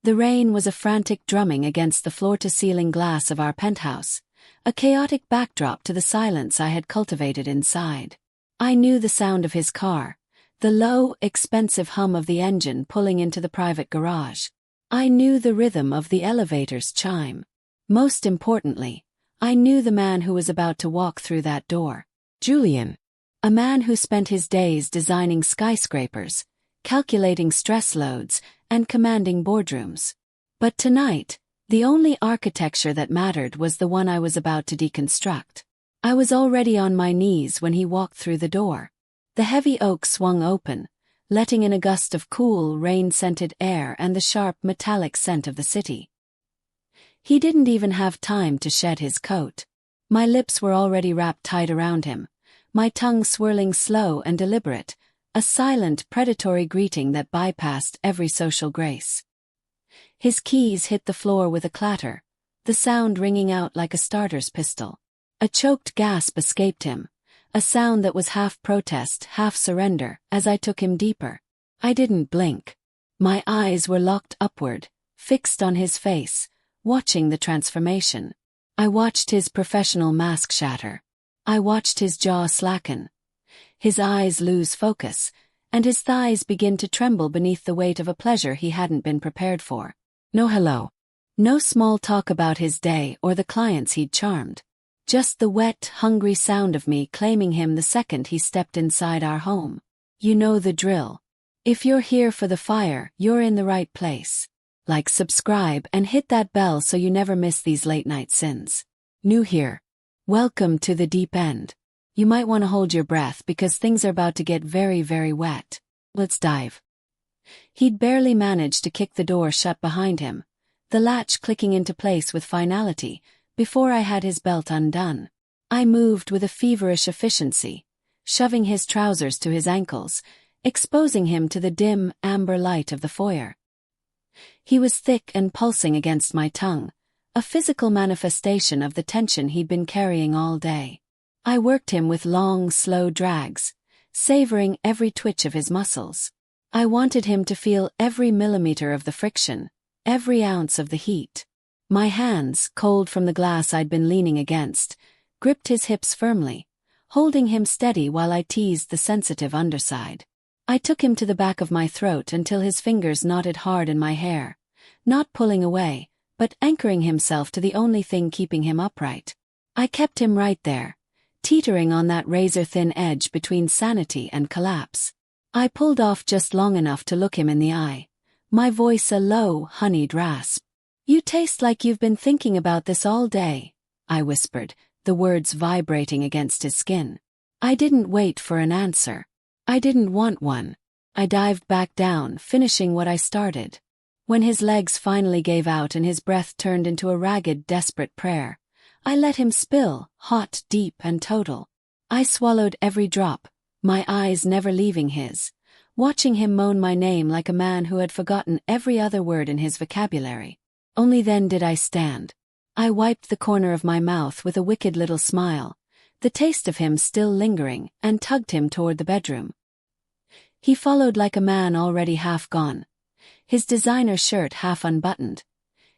The rain was a frantic drumming against the floor-to-ceiling glass of our penthouse, a chaotic backdrop to the silence I had cultivated inside. I knew the sound of his car, the low, expensive hum of the engine pulling into the private garage. I knew the rhythm of the elevator's chime. Most importantly, I knew the man who was about to walk through that door. Julian. A man who spent his days designing skyscrapers, calculating stress loads, and commanding boardrooms. But tonight, the only architecture that mattered was the one I was about to deconstruct. I was already on my knees when he walked through the door. The heavy oak swung open, letting in a gust of cool, rain-scented air and the sharp, metallic scent of the city. He didn't even have time to shed his coat. My lips were already wrapped tight around him, my tongue swirling slow and deliberate, a silent, predatory greeting that bypassed every social grace. His keys hit the floor with a clatter, the sound ringing out like a starter's pistol. A choked gasp escaped him, a sound that was half protest, half surrender, as I took him deeper. I didn't blink. My eyes were locked upward, fixed on his face, watching the transformation. I watched his professional mask shatter. I watched his jaw slacken, his eyes lose focus, and his thighs begin to tremble beneath the weight of a pleasure he hadn't been prepared for. No hello. No small talk about his day or the clients he'd charmed. Just the wet, hungry sound of me claiming him the second he stepped inside our home. You know the drill. If you're here for the fire, you're in the right place. Like, subscribe, and hit that bell so you never miss these late-night sins. New here. Welcome to the deep end. You might want to hold your breath because things are about to get very, very wet. Let's dive. He'd barely managed to kick the door shut behind him, the latch clicking into place with finality, before I had his belt undone. I moved with a feverish efficiency, shoving his trousers to his ankles, exposing him to the dim, amber light of the foyer. He was thick and pulsing against my tongue, a physical manifestation of the tension he'd been carrying all day. I worked him with long, slow drags, savoring every twitch of his muscles. I wanted him to feel every millimeter of the friction, every ounce of the heat. My hands, cold from the glass I'd been leaning against, gripped his hips firmly, holding him steady while I teased the sensitive underside. I took him to the back of my throat until his fingers knotted hard in my hair, not pulling away, but anchoring himself to the only thing keeping him upright. I kept him right there, teetering on that razor-thin edge between sanity and collapse. I pulled off just long enough to look him in the eye, my voice a low, honeyed rasp. You taste like you've been thinking about this all day, I whispered, the words vibrating against his skin. I didn't wait for an answer. I didn't want one. I dived back down, finishing what I started. When his legs finally gave out and his breath turned into a ragged, desperate prayer, I let him spill, hot, deep, and total. I swallowed every drop, my eyes never leaving his, watching him moan my name like a man who had forgotten every other word in his vocabulary. Only then did I stand. I wiped the corner of my mouth with a wicked little smile, the taste of him still lingering, and tugged him toward the bedroom. He followed like a man already half gone, his designer shirt half unbuttoned,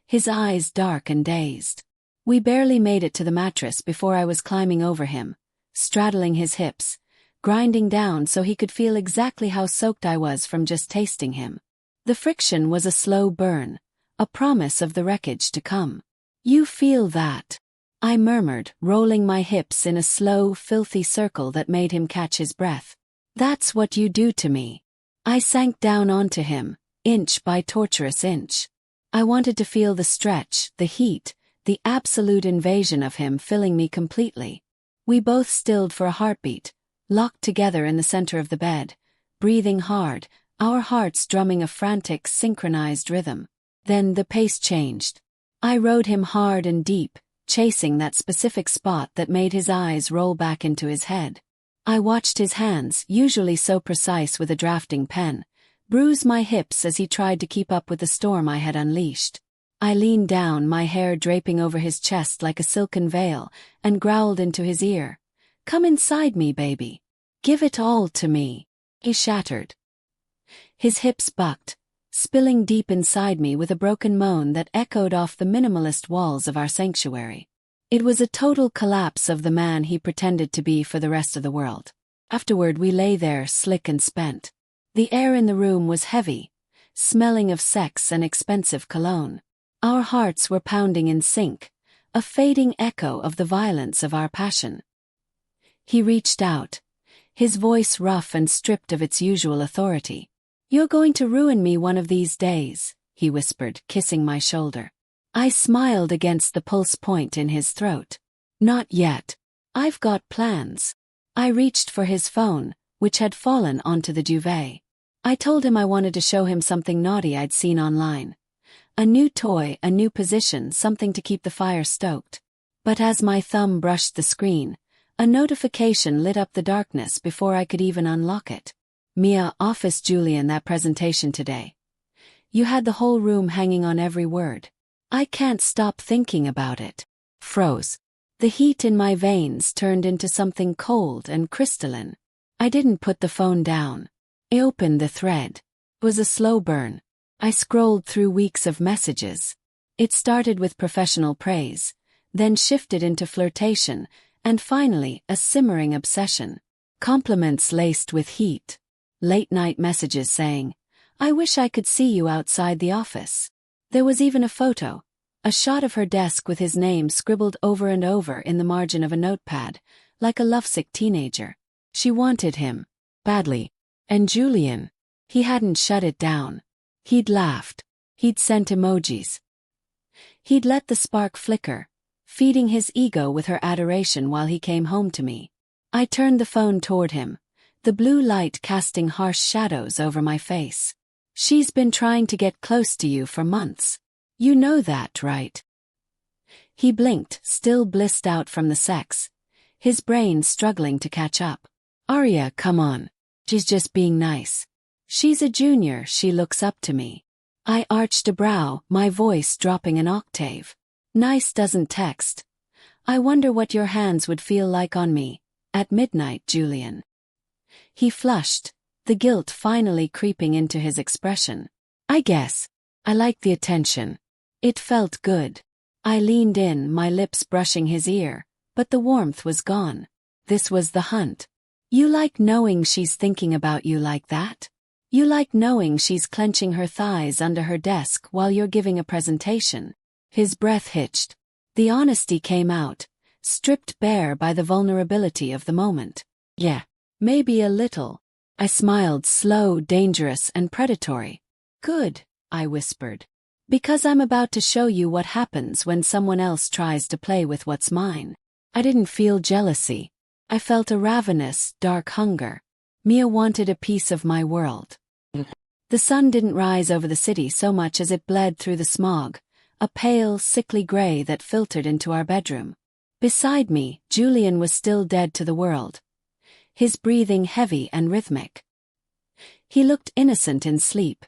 his eyes dark and dazed. We barely made it to the mattress before I was climbing over him, straddling his hips, grinding down so he could feel exactly how soaked I was from just tasting him. The friction was a slow burn, a promise of the wreckage to come. You feel that? I murmured, rolling my hips in a slow, filthy circle that made him catch his breath. That's what you do to me. I sank down onto him, inch by torturous inch. I wanted to feel the stretch, the heat, the absolute invasion of him filling me completely. We both stilled for a heartbeat, locked together in the center of the bed, breathing hard, our hearts drumming a frantic, synchronized rhythm. Then the pace changed. I rode him hard and deep, chasing that specific spot that made his eyes roll back into his head. I watched his hands, usually so precise with a drafting pen, bruise my hips as he tried to keep up with the storm I had unleashed. I leaned down, my hair draping over his chest like a silken veil, and growled into his ear. Come inside me, baby. Give it all to me. He shattered. His hips bucked, spilling deep inside me with a broken moan that echoed off the minimalist walls of our sanctuary. It was a total collapse of the man he pretended to be for the rest of the world. Afterward, we lay there, slick and spent. The air in the room was heavy, smelling of sex and expensive cologne. Our hearts were pounding in sync, a fading echo of the violence of our passion. He reached out, his voice rough and stripped of its usual authority. "You're going to ruin me one of these days," he whispered, kissing my shoulder. I smiled against the pulse point in his throat. "Not yet. I've got plans." I reached for his phone, which had fallen onto the duvet. I told him I wanted to show him something naughty I'd seen online. A new toy, a new position, something to keep the fire stoked. But as my thumb brushed the screen, a notification lit up the darkness before I could even unlock it. "Mia, office Julian, that presentation today. You had the whole room hanging on every word." I can't stop thinking about it. Froze. The heat in my veins turned into something cold and crystalline. I didn't put the phone down. I opened the thread. It was a slow burn. I scrolled through weeks of messages. It started with professional praise, then shifted into flirtation, and finally a simmering obsession. Compliments laced with heat. Late-night messages saying, "I wish I could see you outside the office." There was even a photo, a shot of her desk with his name scribbled over and over in the margin of a notepad, like a lovesick teenager. She wanted him, badly. And Julian, he hadn't shut it down. He'd laughed. He'd sent emojis. He'd let the spark flicker, feeding his ego with her adoration while he came home to me. I turned the phone toward him, the blue light casting harsh shadows over my face. "She's been trying to get close to you for months. You know that, right?" He blinked, still blissed out from the sex, his brain struggling to catch up. "Arya, come on. She's just being nice. She's a junior, she looks up to me." I arched a brow, my voice dropping an octave. "Nice doesn't text. I wonder what your hands would feel like on me, at midnight, Julian." He flushed, the guilt finally creeping into his expression. "I guess. I like the attention." It felt good. I leaned in, my lips brushing his ear, but the warmth was gone. This was the hunt. "You like knowing she's thinking about you like that? You like knowing she's clenching her thighs under her desk while you're giving a presentation?" His breath hitched. The honesty came out, stripped bare by the vulnerability of the moment. "Yeah, maybe a little." I smiled, slow, dangerous, and predatory. "Good," I whispered. "Because I'm about to show you what happens when someone else tries to play with what's mine." I didn't feel jealousy. I felt a ravenous, dark hunger. Mia wanted a piece of my world. The sun didn't rise over the city so much as it bled through the smog, a pale, sickly gray that filtered into our bedroom. Beside me, Julian was still dead to the world, his breathing heavy and rhythmic. He looked innocent in sleep.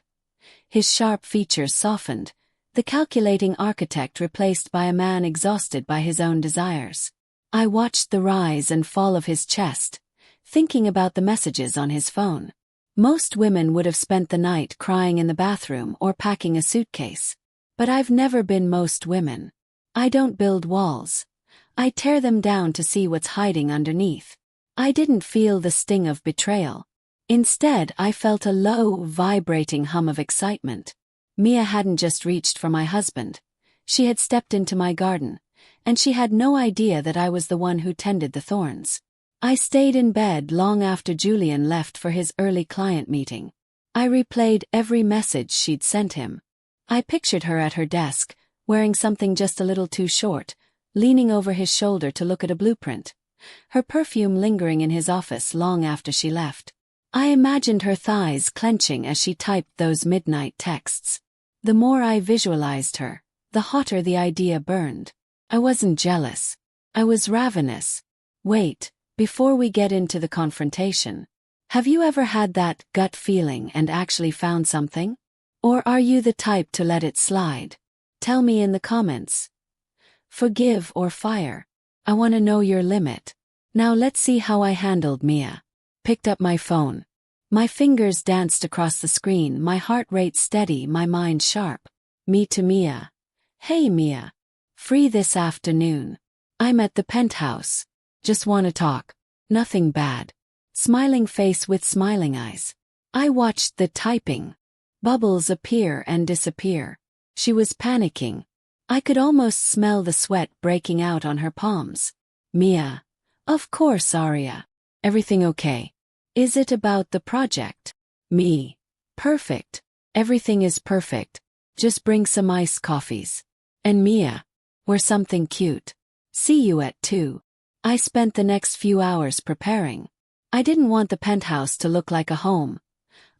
His sharp features softened, the calculating architect replaced by a man exhausted by his own desires. I watched the rise and fall of his chest, thinking about the messages on his phone. Most women would have spent the night crying in the bathroom or packing a suitcase. But I've never been most women. I don't build walls. I tear them down to see what's hiding underneath. I didn't feel the sting of betrayal. Instead, I felt a low, vibrating hum of excitement. Mia hadn't just reached for my husband. She had stepped into my garden, and she had no idea that I was the one who tended the thorns. I stayed in bed long after Julian left for his early client meeting. I replayed every message she'd sent him. I pictured her at her desk, wearing something just a little too short, leaning over his shoulder to look at a blueprint, her perfume lingering in his office long after she left. I imagined her thighs clenching as she typed those midnight texts. The more I visualized her, the hotter the idea burned. I wasn't jealous. I was ravenous. Wait, before we get into the confrontation, have you ever had that gut feeling and actually found something? Or are you the type to let it slide? Tell me in the comments. Forgive or fire. I want to know your limit. Now let's see how I handled Mia. Picked up my phone. My fingers danced across the screen, my heart rate steady, my mind sharp. Me to Mia. Hey Mia. Free this afternoon. I'm at the penthouse. Just wanna talk. Nothing bad. Smiling face with smiling eyes. I watched the typing. Bubbles appear and disappear. She was panicking. I could almost smell the sweat breaking out on her palms. Mia. Of course, Arya. Everything okay? Is it about the project? Me. Perfect. Everything is perfect. Just bring some iced coffees. And Mia. We're something cute. See you at 2. I spent the next few hours preparing. I didn't want the penthouse to look like a home.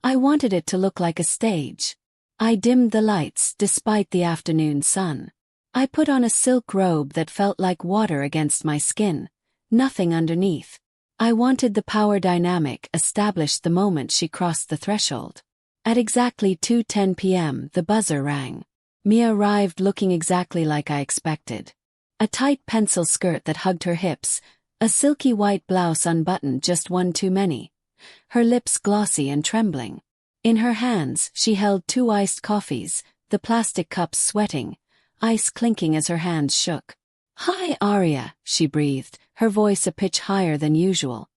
I wanted it to look like a stage. I dimmed the lights despite the afternoon sun. I put on a silk robe that felt like water against my skin. Nothing underneath. I wanted the power dynamic established the moment she crossed the threshold. At exactly 2:10 p.m. the buzzer rang. Mia arrived looking exactly like I expected. A tight pencil skirt that hugged her hips, a silky white blouse unbuttoned just one too many. Her lips glossy and trembling. In her hands she held 2 iced coffees, the plastic cups sweating, ice clinking as her hands shook. Hi Arya, she breathed, her voice a pitch higher than usual.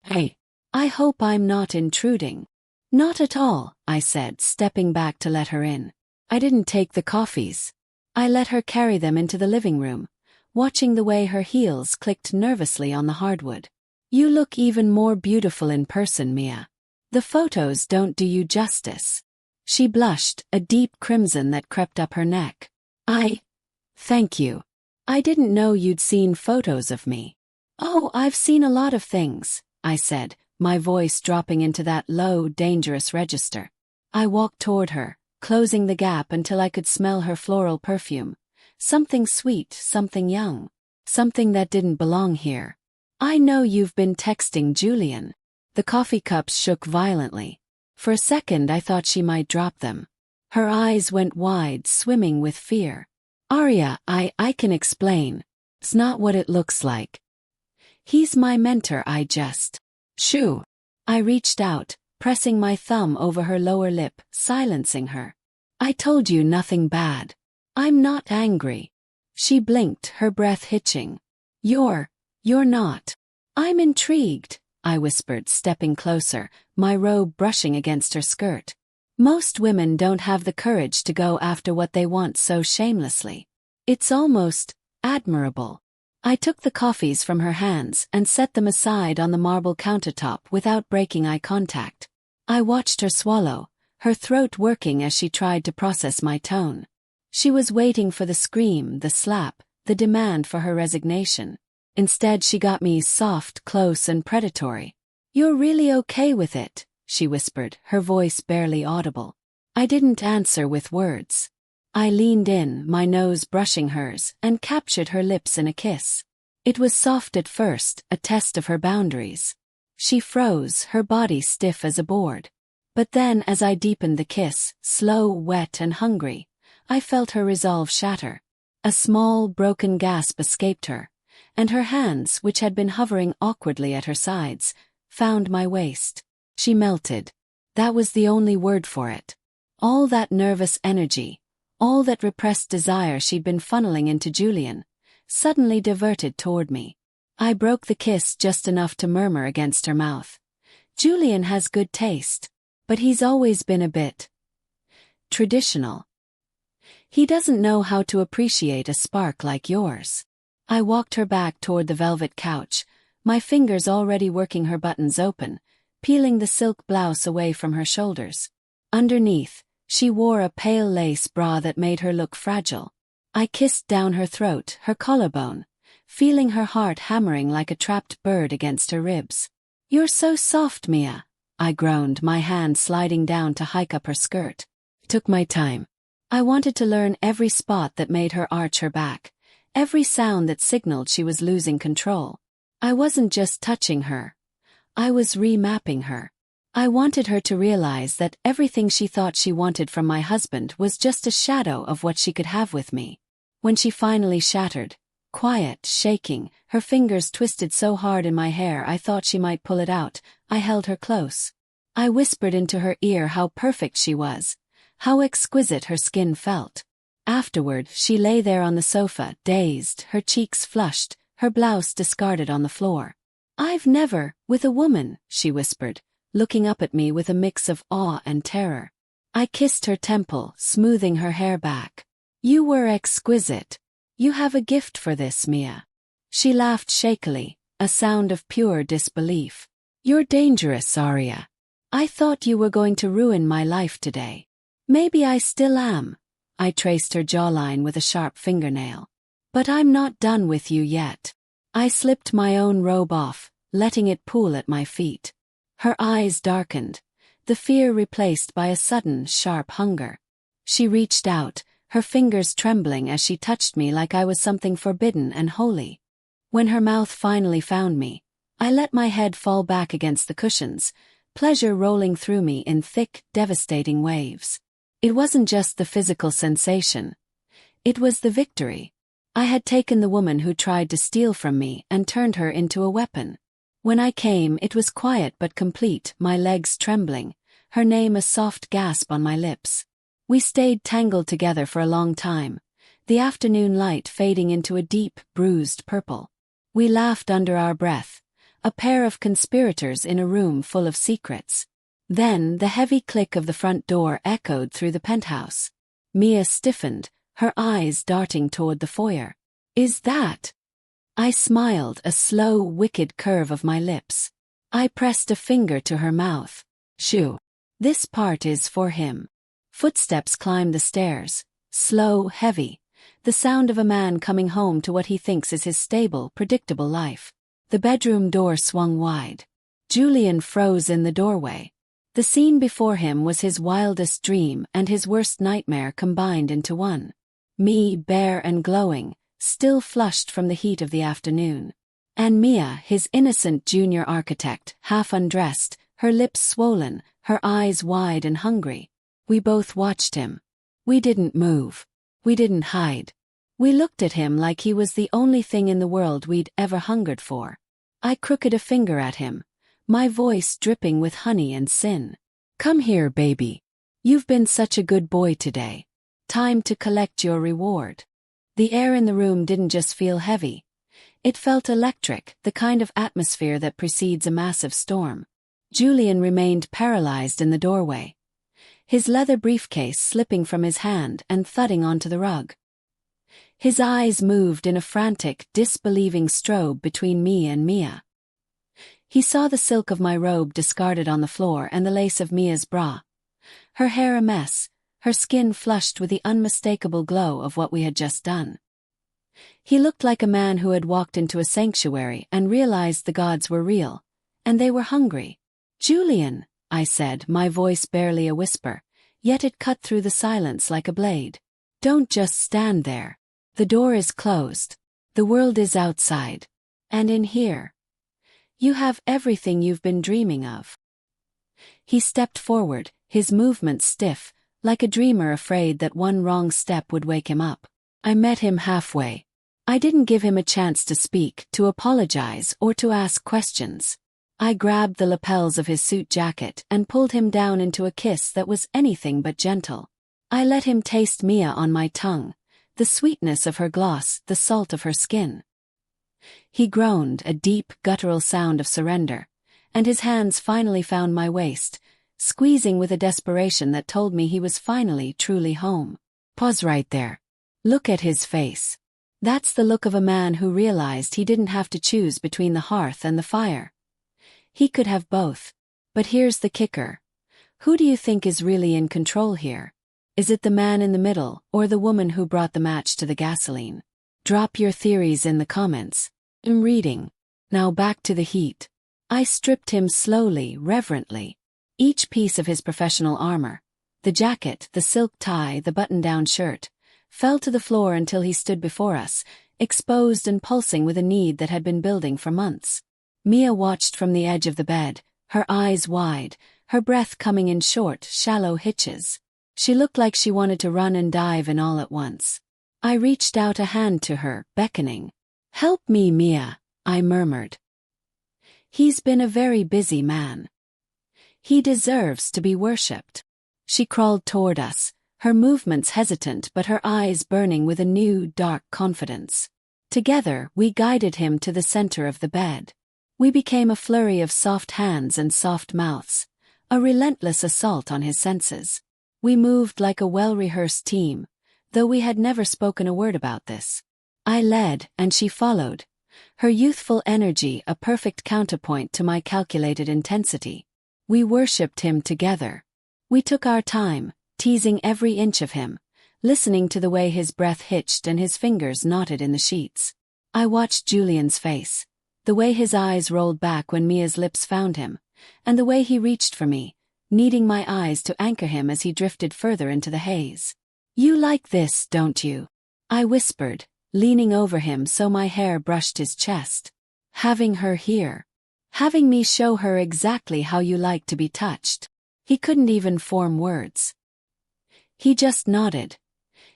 Hey. I hope I'm not intruding. Not at all, I said, stepping back to let her in. I didn't take the coffees. I let her carry them into the living room, watching the way her heels clicked nervously on the hardwood. You look even more beautiful in person, Mia. The photos don't do you justice. She blushed, a deep crimson that crept up her neck. Thank you. I didn't know you'd seen photos of me. Oh, I've seen a lot of things, I said, my voice dropping into that low, dangerous register. I walked toward her, closing the gap until I could smell her floral perfume. Something sweet, something young. Something that didn't belong here. I know you've been texting Julian. The coffee cups shook violently. For a second I thought she might drop them. Her eyes went wide, swimming with fear. Arya, I can explain. It's not what it looks like. He's my mentor, Shoo. I reached out, pressing my thumb over her lower lip, silencing her. I told you nothing bad. I'm not angry. She blinked, her breath hitching. You're not. I'm intrigued, I whispered, stepping closer, my robe brushing against her skirt. Most women don't have the courage to go after what they want so shamelessly. It's almost admirable. I took the coffees from her hands and set them aside on the marble countertop without breaking eye contact. I watched her swallow, her throat working as she tried to process my tone. She was waiting for the scream, the slap, the demand for her resignation. Instead she got me soft, close and predatory. You're really okay with it, she whispered, her voice barely audible. I didn't answer with words. I leaned in, my nose brushing hers, and captured her lips in a kiss. It was soft at first, a test of her boundaries. She froze, her body stiff as a board. But then as I deepened the kiss, slow, wet and hungry, I felt her resolve shatter. A small, broken gasp escaped her, and her hands, which had been hovering awkwardly at her sides, found my waist. She melted. That was the only word for it. All that nervous energy, all that repressed desire she'd been funneling into Julian, suddenly diverted toward me. I broke the kiss just enough to murmur against her mouth. Julian has good taste, but he's always been a bit traditional. He doesn't know how to appreciate a spark like yours. I walked her back toward the velvet couch, my fingers already working her buttons open, peeling the silk blouse away from her shoulders. Underneath, she wore a pale lace bra that made her look fragile. I kissed down her throat, her collarbone, feeling her heart hammering like a trapped bird against her ribs. You're so soft, Mia, I groaned, my hand sliding down to hike up her skirt. Took my time. I wanted to learn every spot that made her arch her back, every sound that signaled she was losing control. I wasn't just touching her. I was remapping her. I wanted her to realize that everything she thought she wanted from my husband was just a shadow of what she could have with me. When she finally shattered, quiet, shaking, her fingers twisted so hard in my hair I thought she might pull it out, I held her close. I whispered into her ear how perfect she was, how exquisite her skin felt. Afterward, she lay there on the sofa, dazed, her cheeks flushed, her blouse discarded on the floor. "I've never, with a woman," she whispered, looking up at me with a mix of awe and terror. I kissed her temple, smoothing her hair back. "You were exquisite. You have a gift for this, Mia." She laughed shakily, a sound of pure disbelief. "You're dangerous, Arya. I thought you were going to ruin my life today." "Maybe I still am." I traced her jawline with a sharp fingernail. "But I'm not done with you yet." I slipped my own robe off, letting it pool at my feet. Her eyes darkened, the fear replaced by a sudden, sharp hunger. She reached out, her fingers trembling as she touched me like I was something forbidden and holy. When her mouth finally found me, I let my head fall back against the cushions, pleasure rolling through me in thick, devastating waves. It wasn't just the physical sensation. It was the victory. I had taken the woman who tried to steal from me and turned her into a weapon. When I came, it was quiet but complete, my legs trembling, her name a soft gasp on my lips. We stayed tangled together for a long time, the afternoon light fading into a deep, bruised purple. We laughed under our breath, a pair of conspirators in a room full of secrets. Then the heavy click of the front door echoed through the penthouse. Mia stiffened, her eyes darting toward the foyer. "Is that?" I smiled, a slow, wicked curve of my lips. I pressed a finger to her mouth. "Shoo. This part is for him." Footsteps climbed the stairs, slow, heavy, the sound of a man coming home to what he thinks is his stable, predictable life. The bedroom door swung wide. Julian froze in the doorway. The scene before him was his wildest dream and his worst nightmare combined into one. Me, bare and glowing, still flushed from the heat of the afternoon. And Mia, his innocent junior architect, half undressed, her lips swollen, her eyes wide and hungry. We both watched him. We didn't move. We didn't hide. We looked at him like he was the only thing in the world we'd ever hungered for. I crooked a finger at him, my voice dripping with honey and sin. "Come here, baby. You've been such a good boy today. Time to collect your reward." The air in the room didn't just feel heavy. It felt electric, the kind of atmosphere that precedes a massive storm. Julian remained paralyzed in the doorway, his leather briefcase slipping from his hand and thudding onto the rug. His eyes moved in a frantic, disbelieving strobe between me and Mia. He saw the silk of my robe discarded on the floor and the lace of Mia's bra. Her hair a mess, her skin flushed with the unmistakable glow of what we had just done. He looked like a man who had walked into a sanctuary and realized the gods were real, and they were hungry. "Julian," I said, my voice barely a whisper, yet it cut through the silence like a blade. "Don't just stand there. The door is closed. The world is outside. And in here, you have everything you've been dreaming of." He stepped forward, his movements stiff, like a dreamer afraid that one wrong step would wake him up. I met him halfway. I didn't give him a chance to speak, to apologize, or to ask questions. I grabbed the lapels of his suit jacket and pulled him down into a kiss that was anything but gentle. I let him taste Mia on my tongue, the sweetness of her gloss, the salt of her skin. He groaned, a deep, guttural sound of surrender, and his hands finally found my waist, squeezing with a desperation that told me he was finally truly home. "Pause right there. Look at his face. That's the look of a man who realized he didn't have to choose between the hearth and the fire. He could have both. But here's the kicker. Who do you think is really in control here? Is it the man in the middle, or the woman who brought the match to the gasoline? Drop your theories in the comments. I'm reading. Now back to the heat. I stripped him slowly, reverently. Each piece of his professional armor, the jacket, the silk tie, the button-down shirt, fell to the floor until he stood before us, exposed and pulsing with a need that had been building for months. Mia watched from the edge of the bed, her eyes wide, her breath coming in short, shallow hitches. She looked like she wanted to run and dive in all at once. I reached out a hand to her, beckoning. "Help me, Mia," I murmured. "He's been a very busy man. He deserves to be worshipped. She crawled toward us, her movements hesitant but her eyes burning with a new, dark confidence. Together, we guided him to the center of the bed. We became a flurry of soft hands and soft mouths, a relentless assault on his senses. We moved like a well-rehearsed team, though we had never spoken a word about this. I led, and she followed, her youthful energy a perfect counterpoint to my calculated intensity. We worshipped him together. We took our time, teasing every inch of him, listening to the way his breath hitched and his fingers knotted in the sheets. I watched Julian's face, the way his eyes rolled back when Mia's lips found him, and the way he reached for me, needing my eyes to anchor him as he drifted further into the haze. "You like this, don't you?" I whispered, leaning over him so my hair brushed his chest. "Having her here. Having me show her exactly how you like to be touched." He couldn't even form words. He just nodded,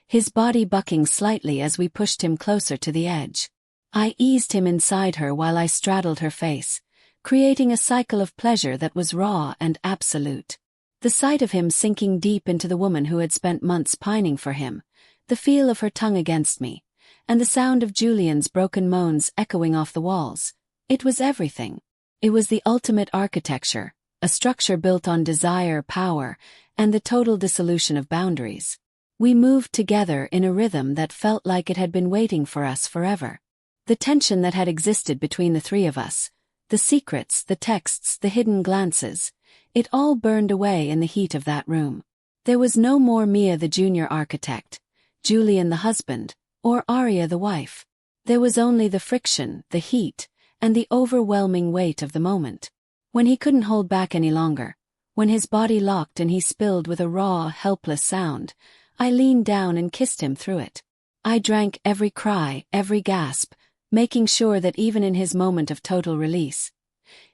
his body bucking slightly as we pushed him closer to the edge. I eased him inside her while I straddled her face, creating a cycle of pleasure that was raw and absolute. The sight of him sinking deep into the woman who had spent months pining for him, the feel of her tongue against me, and the sound of Julian's broken moans echoing off the walls. It was everything. It was the ultimate architecture, a structure built on desire, power, and the total dissolution of boundaries. We moved together in a rhythm that felt like it had been waiting for us forever. The tension that had existed between the three of us, the secrets, the texts, the hidden glances, it all burned away in the heat of that room. There was no more Mia the junior architect, Julian the husband, or Arya the wife. There was only the friction, the heat, and the overwhelming weight of the moment. When he couldn't hold back any longer, when his body locked and he spilled with a raw, helpless sound, I leaned down and kissed him through it. I drank every cry, every gasp, making sure that even in his moment of total release,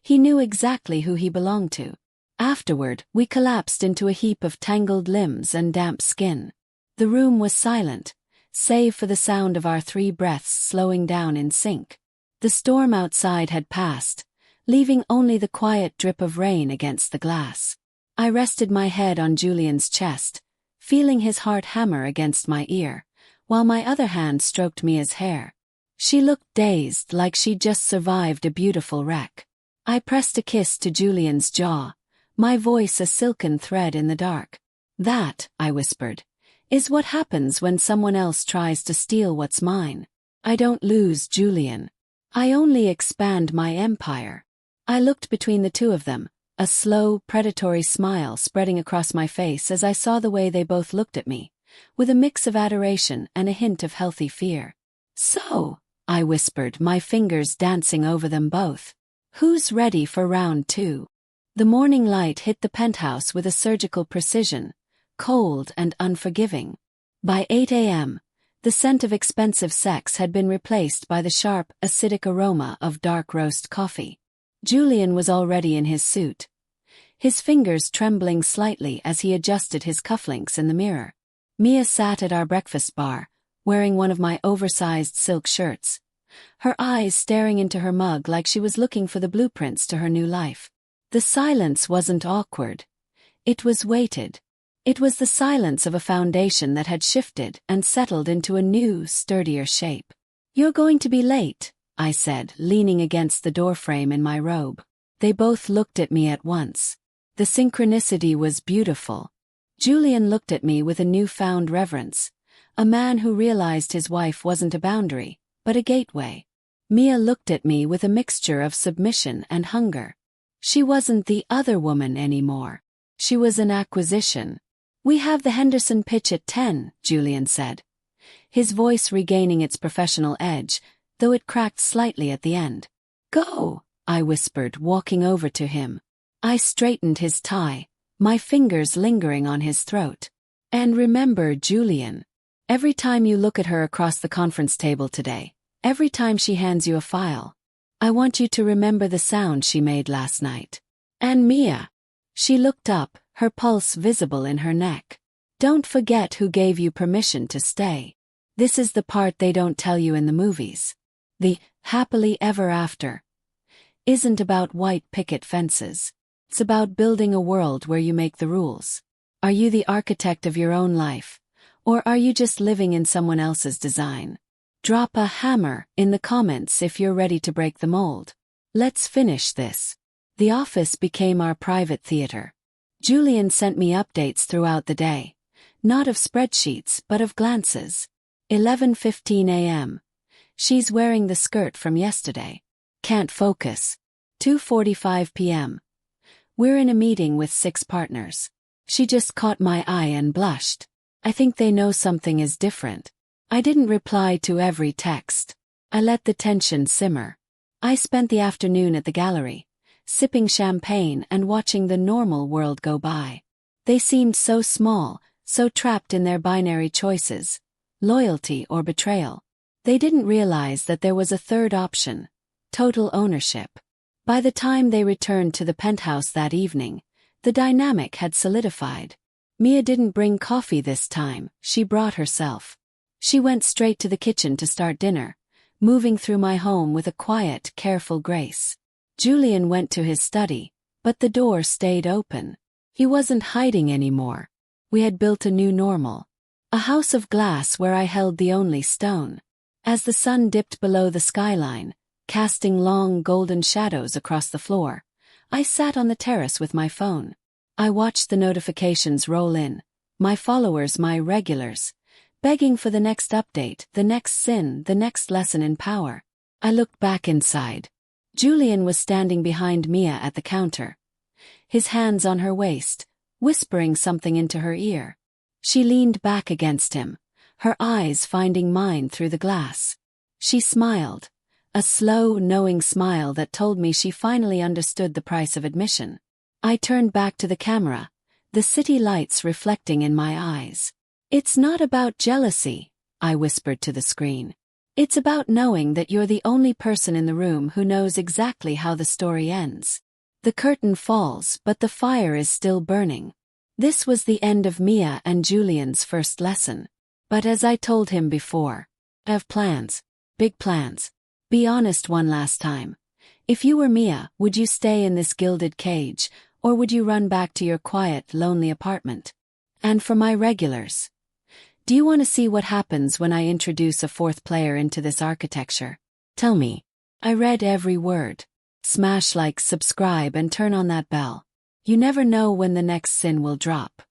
he knew exactly who he belonged to. Afterward, we collapsed into a heap of tangled limbs and damp skin. The room was silent, save for the sound of our three breaths slowing down in sync. The storm outside had passed, leaving only the quiet drip of rain against the glass. I rested my head on Julian's chest, feeling his heart hammer against my ear, while my other hand stroked Mia's hair. She looked dazed, like she'd just survived a beautiful wreck. I pressed a kiss to Julian's jaw, my voice a silken thread in the dark. "That," I whispered, "is what happens when someone else tries to steal what's mine. I don't lose, Julian. I only expand my empire." I looked between the two of them, a slow, predatory smile spreading across my face as I saw the way they both looked at me, with a mix of adoration and a hint of healthy fear. "So," I whispered, my fingers dancing over them both, "who's ready for round two?" The morning light hit the penthouse with a surgical precision, cold and unforgiving. By 8 a.m., the scent of expensive sex had been replaced by the sharp, acidic aroma of dark roast coffee. Julian was already in his suit, his fingers trembling slightly as he adjusted his cufflinks in the mirror. Mia sat at our breakfast bar, wearing one of my oversized silk shirts, her eyes staring into her mug like she was looking for the blueprints to her new life. The silence wasn't awkward. It was weighted. It was the silence of a foundation that had shifted and settled into a new, sturdier shape. "You're going to be late," I said, leaning against the doorframe in my robe. They both looked at me at once. The synchronicity was beautiful. Julian looked at me with a newfound reverence, a man who realized his wife wasn't a boundary, but a gateway. Mia looked at me with a mixture of submission and hunger. She wasn't the other woman anymore. She was an acquisition. "We have the Henderson pitch at 10, Julian said, his voice regaining its professional edge, though it cracked slightly at the end. "Go," I whispered, walking over to him. I straightened his tie, my fingers lingering on his throat. "And remember, Julian, every time you look at her across the conference table today, every time she hands you a file, I want you to remember the sound she made last night. And Mia." She looked up, her pulse visible in her neck. "Don't forget who gave you permission to stay. This is the part they don't tell you in the movies. The happily ever after isn't about white picket fences. It's about building a world where you make the rules. Are you the architect of your own life? Or are you just living in someone else's design? Drop a hammer in the comments if you're ready to break the mold. Let's finish this. The office became our private theater. Julian sent me updates throughout the day. Not of spreadsheets, but of glances. 11:15 a.m. She's wearing the skirt from yesterday. Can't focus. 2:45 p.m. We're in a meeting with 6 partners. She just caught my eye and blushed. I think they know something is different. I didn't reply to every text. I let the tension simmer. I spent the afternoon at the gallery, sipping champagne and watching the normal world go by. They seemed so small, so trapped in their binary choices, loyalty or betrayal. They didn't realize that there was a third option, total ownership. By the time they returned to the penthouse that evening, the dynamic had solidified. Mia didn't bring coffee this time, she brought herself. She went straight to the kitchen to start dinner, moving through my home with a quiet, careful grace. Julian went to his study, but the door stayed open. He wasn't hiding anymore. We had built a new normal. A house of glass where I held the only stone. As the sun dipped below the skyline, casting long golden shadows across the floor, I sat on the terrace with my phone. I watched the notifications roll in, my followers, my regulars, begging for the next update, the next sin, the next lesson in power. I looked back inside. Julian was standing behind Mia at the counter, his hands on her waist, whispering something into her ear. She leaned back against him, her eyes finding mine through the glass. She smiled, a slow, knowing smile that told me she finally understood the price of admission. I turned back to the camera, the city lights reflecting in my eyes. It's not about jealousy, I whispered to the screen. It's about knowing that you're the only person in the room who knows exactly how the story ends. The curtain falls, but the fire is still burning. This was the end of Mia and Julian's first lesson. But as I told him before, I have plans, big plans. Be honest one last time. If you were Mia, would you stay in this gilded cage, or would you run back to your quiet, lonely apartment? And for my regulars, do you want to see what happens when I introduce a 4th player into this architecture? Tell me. I read every word. Smash like, subscribe and turn on that bell. You never know when the next sin will drop.